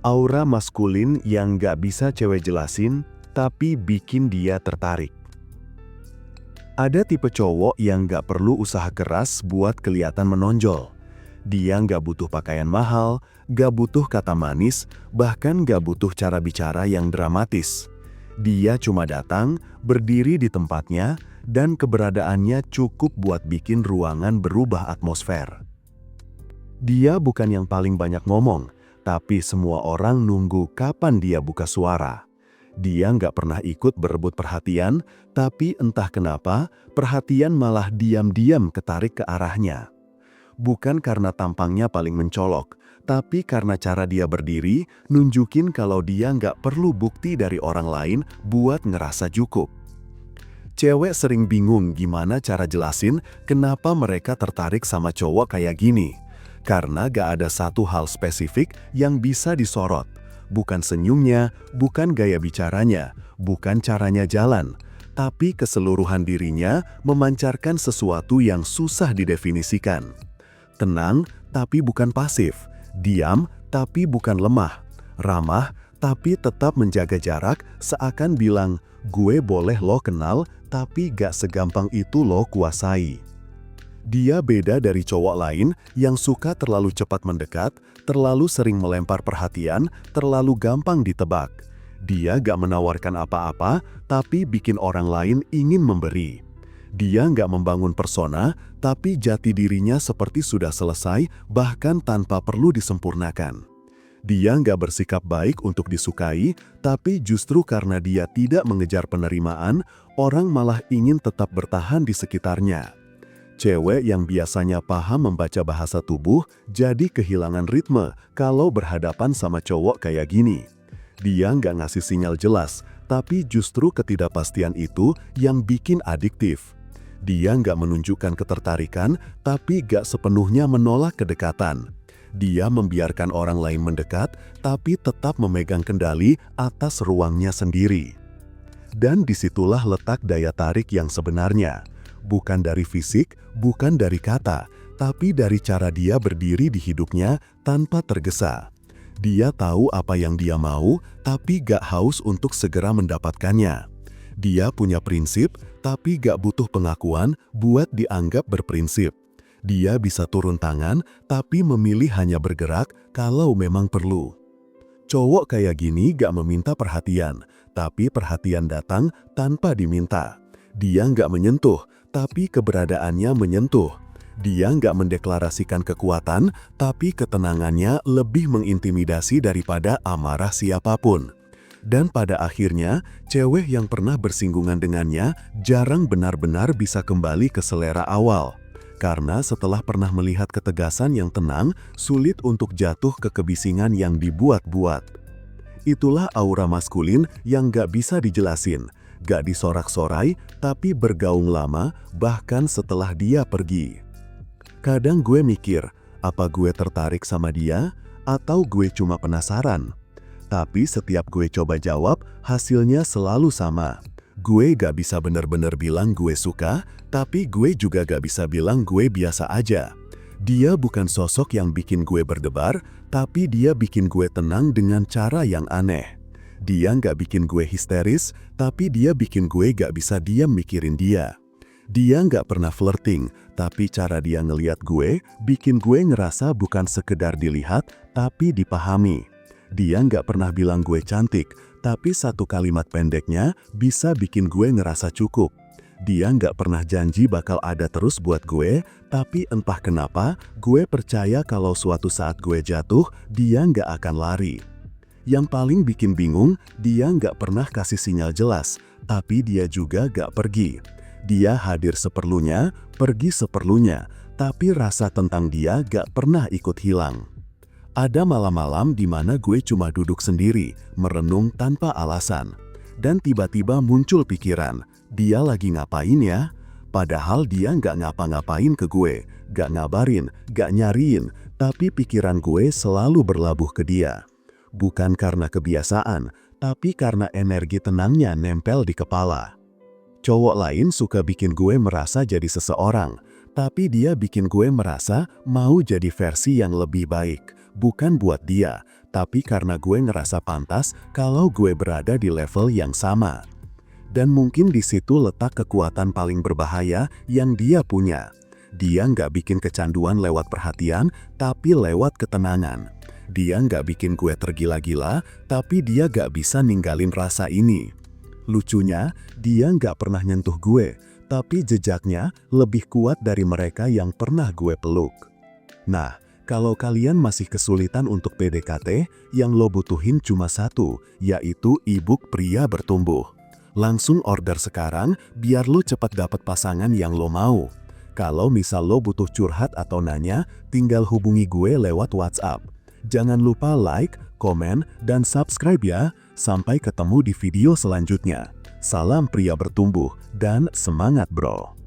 Aura maskulin yang gak bisa cewek jelasin, tapi bikin dia tertarik. Ada tipe cowok yang gak perlu usaha keras buat kelihatan menonjol. Dia gak butuh pakaian mahal, gak butuh kata manis, bahkan gak butuh cara bicara yang dramatis. Dia cuma datang, berdiri di tempatnya, dan keberadaannya cukup buat bikin ruangan berubah atmosfer. Dia bukan yang paling banyak ngomong, tapi semua orang nunggu kapan dia buka suara. Dia nggak pernah ikut berebut perhatian, tapi entah kenapa, perhatian malah diam-diam ketarik ke arahnya. Bukan karena tampangnya paling mencolok, tapi karena cara dia berdiri, nunjukin kalau dia nggak perlu bukti dari orang lain buat ngerasa cukup. Cewek sering bingung gimana cara jelasin kenapa mereka tertarik sama cowok kayak gini. Karena gak ada satu hal spesifik yang bisa disorot. Bukan senyumnya, bukan gaya bicaranya, bukan caranya jalan. Tapi keseluruhan dirinya memancarkan sesuatu yang susah didefinisikan. Tenang, tapi bukan pasif. Diam, tapi bukan lemah. Ramah, tapi tetap menjaga jarak seakan bilang, gue boleh lo kenal, tapi gak segampang itu lo kuasai. Dia beda dari cowok lain yang suka terlalu cepat mendekat, terlalu sering melempar perhatian, terlalu gampang ditebak. Dia gak menawarkan apa-apa, tapi bikin orang lain ingin memberi. Dia gak membangun persona, tapi jati dirinya seperti sudah selesai, bahkan tanpa perlu disempurnakan. Dia gak bersikap baik untuk disukai, tapi justru karena dia tidak mengejar penerimaan, orang malah ingin tetap bertahan di sekitarnya. Cewek yang biasanya paham membaca bahasa tubuh jadi kehilangan ritme kalau berhadapan sama cowok kayak gini. Dia nggak ngasih sinyal jelas, tapi justru ketidakpastian itu yang bikin adiktif. Dia nggak menunjukkan ketertarikan, tapi nggak sepenuhnya menolak kedekatan. Dia membiarkan orang lain mendekat, tapi tetap memegang kendali atas ruangnya sendiri. Dan disitulah letak daya tarik yang sebenarnya. Bukan dari fisik, bukan dari kata, tapi dari cara dia berdiri di hidupnya tanpa tergesa. Dia tahu apa yang dia mau, tapi gak haus untuk segera mendapatkannya. Dia punya prinsip, tapi gak butuh pengakuan buat dianggap berprinsip. Dia bisa turun tangan, tapi memilih hanya bergerak kalau memang perlu. Cowok kayak gini gak meminta perhatian, tapi perhatian datang tanpa diminta. Dia nggak menyentuh, tapi keberadaannya menyentuh. Dia nggak mendeklarasikan kekuatan, tapi ketenangannya lebih mengintimidasi daripada amarah siapapun. Dan pada akhirnya, cewek yang pernah bersinggungan dengannya jarang benar-benar bisa kembali ke selera awal. Karena setelah pernah melihat ketegasan yang tenang, sulit untuk jatuh ke kebisingan yang dibuat-buat. Itulah aura maskulin yang nggak bisa dijelasin. Gak disorak-sorai, tapi bergaung lama, bahkan setelah dia pergi. Kadang gue mikir, apa gue tertarik sama dia, atau gue cuma penasaran? Tapi setiap gue coba jawab, hasilnya selalu sama. Gue gak bisa bener-bener bilang gue suka, tapi gue juga gak bisa bilang gue biasa aja. Dia bukan sosok yang bikin gue berdebar, tapi dia bikin gue tenang dengan cara yang aneh. Dia nggak bikin gue histeris, tapi dia bikin gue gak bisa diam mikirin dia. Dia nggak pernah flirting, tapi cara dia ngeliat gue, bikin gue ngerasa bukan sekedar dilihat, tapi dipahami. Dia nggak pernah bilang gue cantik, tapi satu kalimat pendeknya bisa bikin gue ngerasa cukup. Dia nggak pernah janji bakal ada terus buat gue, tapi entah kenapa, gue percaya kalau suatu saat gue jatuh, dia nggak akan lari. Yang paling bikin bingung, dia nggak pernah kasih sinyal jelas, tapi dia juga nggak pergi. Dia hadir seperlunya, pergi seperlunya, tapi rasa tentang dia nggak pernah ikut hilang. Ada malam-malam di mana gue cuma duduk sendiri, merenung tanpa alasan. Dan tiba-tiba muncul pikiran, dia lagi ngapain ya? Padahal dia nggak ngapa-ngapain ke gue, nggak ngabarin, nggak nyariin, tapi pikiran gue selalu berlabuh ke dia. Bukan karena kebiasaan, tapi karena energi tenangnya nempel di kepala. Cowok lain suka bikin gue merasa jadi seseorang, tapi dia bikin gue merasa mau jadi versi yang lebih baik. Bukan buat dia, tapi karena gue ngerasa pantas kalau gue berada di level yang sama. Dan mungkin di situ letak kekuatan paling berbahaya yang dia punya. Dia nggak bikin kecanduan lewat perhatian, tapi lewat ketenangan. Dia nggak bikin gue tergila-gila, tapi dia nggak bisa ninggalin rasa ini. Lucunya, dia nggak pernah nyentuh gue, tapi jejaknya lebih kuat dari mereka yang pernah gue peluk. Nah, kalau kalian masih kesulitan untuk PDKT, yang lo butuhin cuma satu, yaitu e-book Pria Bertumbuh. Langsung order sekarang biar lo cepat dapat pasangan yang lo mau. Kalau misal lo butuh curhat atau nanya, tinggal hubungi gue lewat WhatsApp. Jangan lupa like, komen, dan subscribe ya. Sampai ketemu di video selanjutnya. Salam pria bertumbuh dan semangat bro.